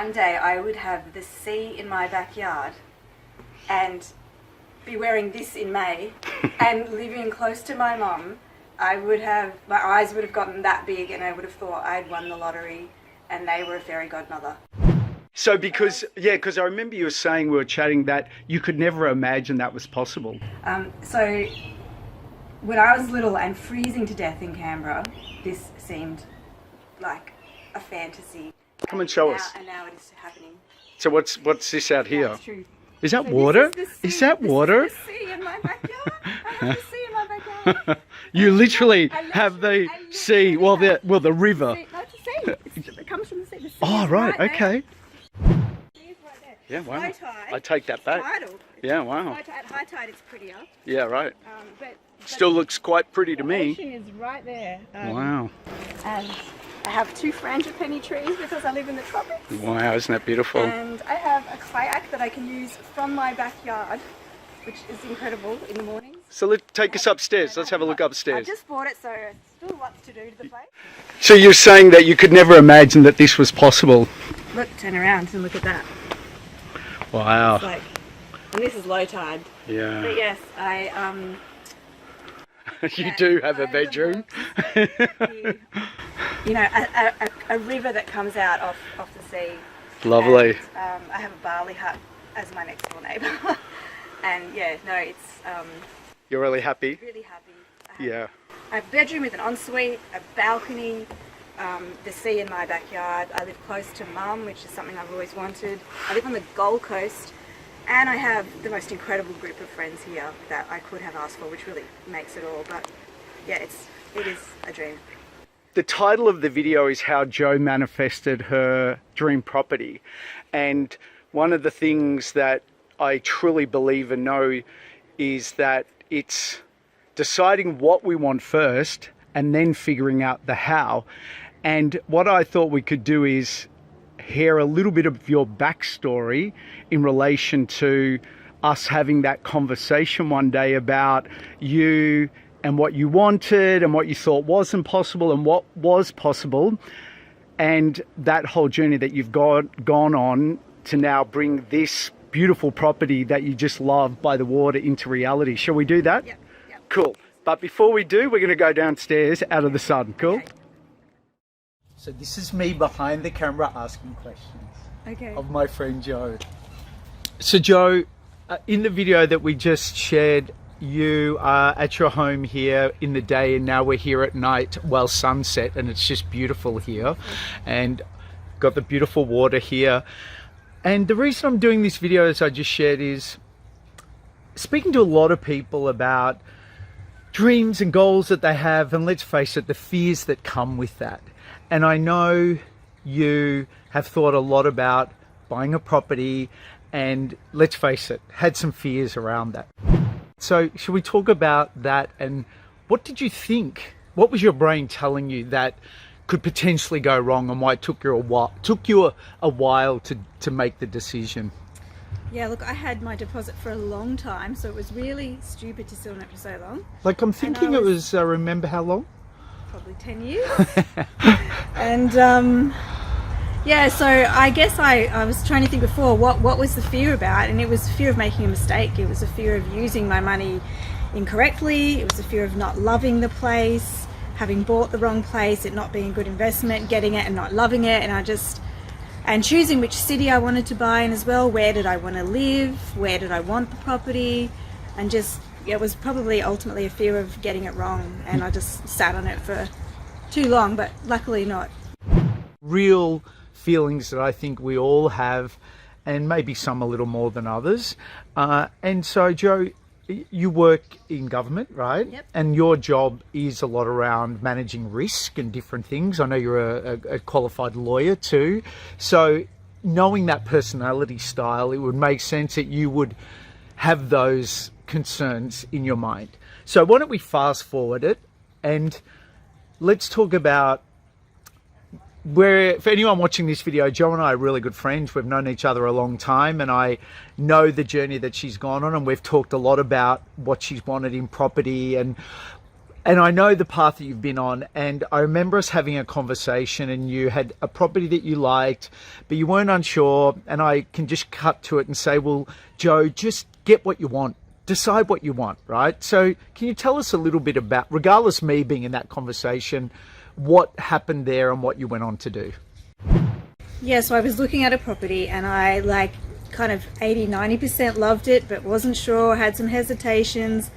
one day I would have the sea in my backyard and be wearing this in May and living close to my mum, my eyes would have gotten that big and I would have thought I'd won the lottery and they were a fairy godmother. So because I remember you were saying, we were chatting, that you could never imagine that was possible. So when I was little and freezing to death in Canberra, this seemed like a fantasy. Come and show us. And now it is happening. So what's this out here? That's true. Is that water? Is that water? This is the sea in my backyard. I have the sea in my backyard. You literally have the sea, well the river. No, it's the sea. It comes from the sea. The sea Oh, is right, there. okay. The sea is right there. Yeah, wow. High tide. I take that back. Tidal. Yeah, wow. At high tide it's prettier. Yeah, right. But Still looks quite pretty to the me. ocean is right there. Wow. And I have 2 frangipani trees because I live in the tropics. Wow, isn't that beautiful? And I have a kayak that I can use from my backyard, which is incredible in the mornings. So let's take us upstairs. Let's have a look I upstairs. just bought it, so still lots to do to the place. So you're saying that you could never imagine that this was possible? Look, turn around and look at that. Wow. It's like, and this is low tide. Yeah. But yes, You do have a bedroom. You know, a river that comes out off the sea. Lovely. And, I have a barley hut as my next door neighbour. And yeah, no, it's You're really happy? really happy. Yeah. I have a bedroom with an ensuite, a balcony, the sea in my backyard. I live close to Mum, which is something I've always wanted. I live on the Gold Coast, and I have the most incredible group of friends here that I could have asked for, which really makes it all. But yeah, it is a dream. The title of the video is How Jo Manifested Her Dream Property. And one of the things that I truly believe and know is that it's deciding what we want first and then figuring out the how. And what I thought we could do is hear a little bit of your backstory in relation to us having that conversation one day about you and what you wanted and what you thought wasn't possible and what was possible, and that whole journey that you've gone on to now bring this beautiful property that you just love by the water into reality. Shall we do that? Yep. Cool. But before we do, we're going to go downstairs out of the sun. Cool? Okay. So this is me behind the camera asking questions of my friend Jo. So Jo, in the video that we just shared, you are at your home here in the day, and now we're here at night, well, sunset, and it's just beautiful here, and got the beautiful water here. And the reason I'm doing this video, as I just shared, is speaking to a lot of people about dreams and goals that they have, and let's face it, the fears that come with that. And I know you have thought a lot about buying a property, and let's face it, had some fears around that. So should we talk about that, and what did you think? What was your brain telling you that could potentially go wrong, and why it took you a while to make the decision? Yeah, look, I had my deposit for a long time, so it was really stupid to sit on it for so long. Like, I'm thinking it was, remember how long? Probably 10 years. And yeah, so I guess I was trying to think before, what was the fear about? And it was fear of making a mistake. It was a fear of using my money incorrectly. It was a fear of not loving the place, having bought the wrong place, it not being a good investment, getting it and not loving it, and choosing which city I wanted to buy in as well. Where did I want to live? Where did I want the property? And just, it was probably ultimately a fear of getting it wrong, and I just sat on it for too long, but luckily not. Real feelings that I think we all have, and maybe some a little more than others. And so Jo, you work in government, right? Yep. And your job is a lot around managing risk and different things. I know you're a qualified lawyer too. So knowing that personality style, it would make sense that you would have those concerns in your mind. So why don't we fast forward it, and let's talk about for anyone watching this video, Jo and I are really good friends. We've known each other a long time, and I know the journey that she's gone on, and we've talked a lot about what she's wanted in property. And And I know the path that you've been on, and I remember us having a conversation, and you had a property that you liked, but you weren't unsure, and I can just cut to it and say, well, Joe, just get what you want. Decide what you want, right? So can you tell us a little bit about, regardless of me being in that conversation, what happened there and what you went on to do? Yeah, so I was looking at a property and I kind of 80-90% loved it, but wasn't sure, had some hesitations.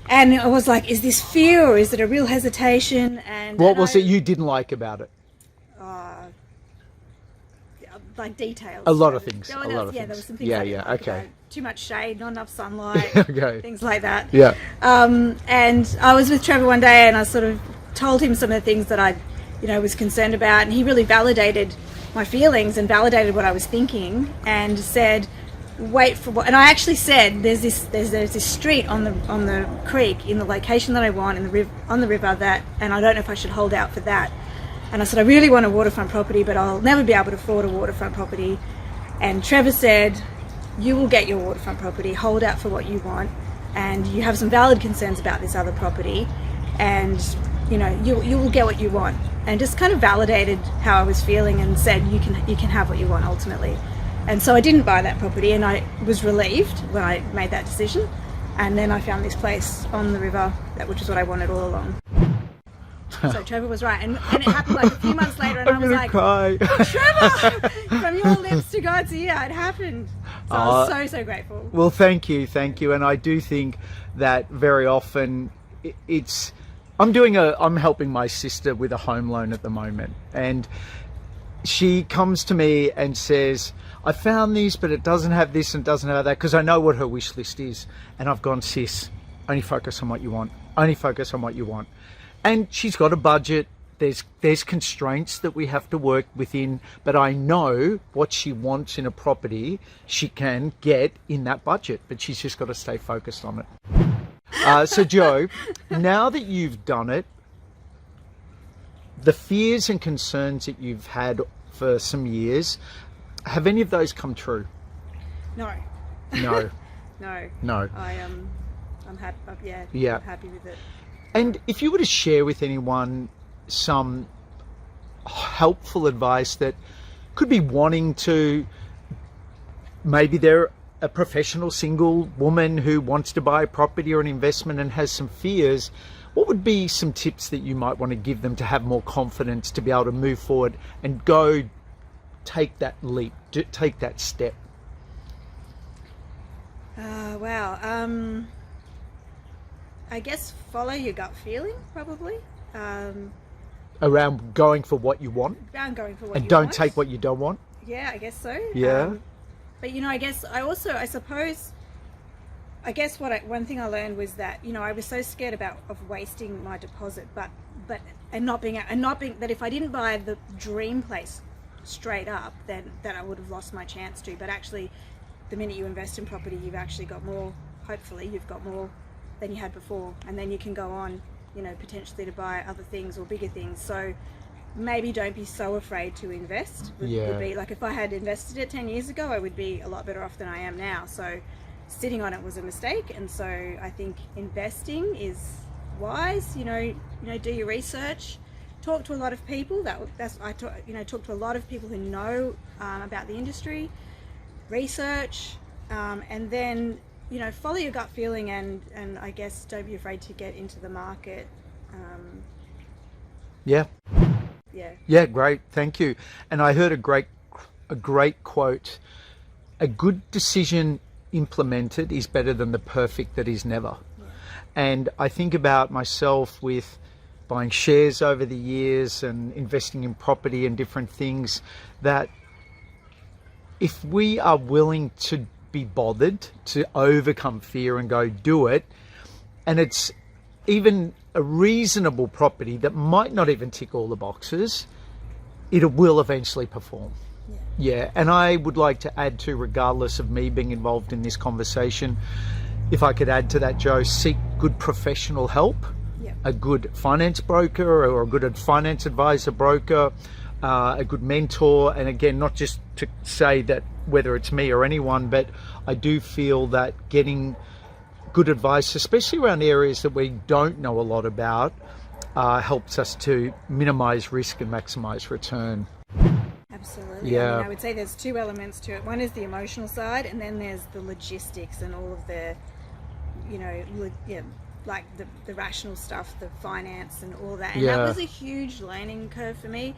And I was like, is this fear or is it a real hesitation? And what was it you didn't like about it? Like details. A lot of things. There were some things I didn't like about it. Too much shade, not enough sunlight, okay. Things like that. Yeah. And I was with Trevor one day and I sort of told him some of the things that I, was concerned about, and he really validated my feelings and validated what I was thinking and said, wait for what. And I actually said, there's this street on the creek in the location that I want on the river that, and I don't know if I should hold out for that. And I said, I really want a waterfront property, but I'll never be able to afford a waterfront property. And Trevor said, you will get your waterfront property, hold out for what you want, and you have some valid concerns about this other property, and you will get what you want. And just kind of validated how I was feeling and said, you can have what you want ultimately. And so I didn't buy that property, and I was relieved when I made that decision. And then I found this place on the river, which is what I wanted all along. So Trevor was right, and it happened like a few months later, and I was like, cry. Trevor, from your lips to God's ear, it happened. So I was so grateful. Well, thank you, and I do think that very often I'm helping my sister with a home loan at the moment, and she comes to me and says, I found this, but it doesn't have this and doesn't have that, because I know what her wish list is, and I've gone, sis, only focus on what you want. Only focus on what you want. And she's got a budget. There's constraints that we have to work within, but I know what she wants in a property she can get in that budget, but she's just got to stay focused on it. So Joe, now that you've done it, the fears and concerns that you've had for some years, have any of those come true? No. No. No. I'm happy. Yeah. I'm happy with it. And if you were to share with anyone some helpful advice that could be wanting to, maybe they're a professional single woman who wants to buy a property or an investment and has some fears, what would be some tips that you might want to give them to have more confidence to be able to move forward and go take that leap, take that step? Wow. I guess follow your gut feeling, probably. Around going for what you want? Around going for what you want. And don't take what you don't want? Yeah, I guess so. Yeah. But I guess one thing I learned was that, I was so scared of wasting my deposit, and not being that if I didn't buy the dream place straight up, then I would have lost my chance to. But actually, the minute you invest in property, you've actually got more. Hopefully, you've got more than you had before, and then you can go on, potentially to buy other things or bigger things. So maybe don't be so afraid to invest. Would be like, if I had invested it 10 years ago, I would be a lot better off than I am now. So sitting on it was a mistake, and so I think investing is wise. Do your research, talk to a lot of people. Talk to a lot of people who know about the industry, research, and then follow your gut feeling, and I guess don't be afraid to get into the market. Yeah, great, thank you. And I heard a great quote: a good decision implemented is better than the perfect that is never. Yeah. And I think about myself with buying shares over the years and investing in property and different things, that if we are willing to be bothered to overcome fear and go do it, and it's even a reasonable property that might not even tick all the boxes, it will eventually perform. Yeah. And I would like to add to, regardless of me being involved in this conversation, if I could add to that, Joe, seek good professional help. A good finance broker or a good finance advisor broker, a good mentor. And again, not just to say that whether it's me or anyone, but I do feel that getting good advice, especially around areas that we don't know a lot about, helps us to minimize risk and maximize return. Absolutely. Yeah. I mean, I would say there's two elements to it. One is the emotional side, and then there's the logistics and all of the, like the rational stuff, the finance and all that. And that was a huge learning curve for me.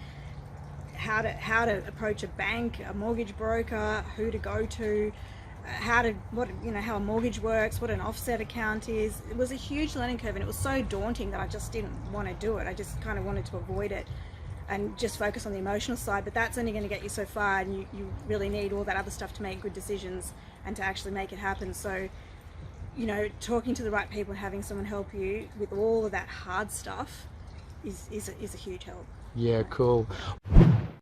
How to approach a bank, a mortgage broker, who to go to, how a mortgage works, what an offset account is. It was a huge learning curve, and it was so daunting that I just didn't want to do it. I just kind of wanted to avoid it and just focus on the emotional side, but that's only going to get you so far, and you really need all that other stuff to make good decisions and to actually make it happen. So, talking to the right people and having someone help you with all of that hard stuff is a huge help. Yeah, cool.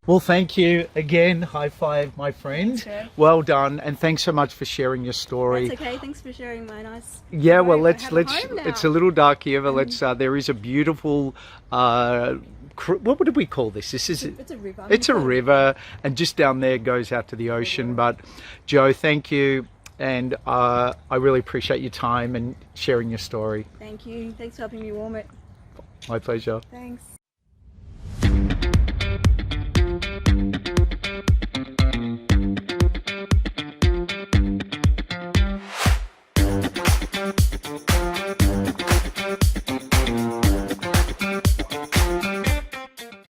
Well, thank you again. High five, my friend. Thanks, well done, and thanks so much for sharing your story. That's okay. Thanks for sharing my nice. Yeah, well, let's. Home now. It's a little dark here, but let's. There is a beautiful. What would we call this? This is. It's a river. It's a river, and just down there goes out to the ocean. But, Jo, thank you, and I really appreciate your time and sharing your story. Thank you. Thanks for helping me warm it. My pleasure. Thanks.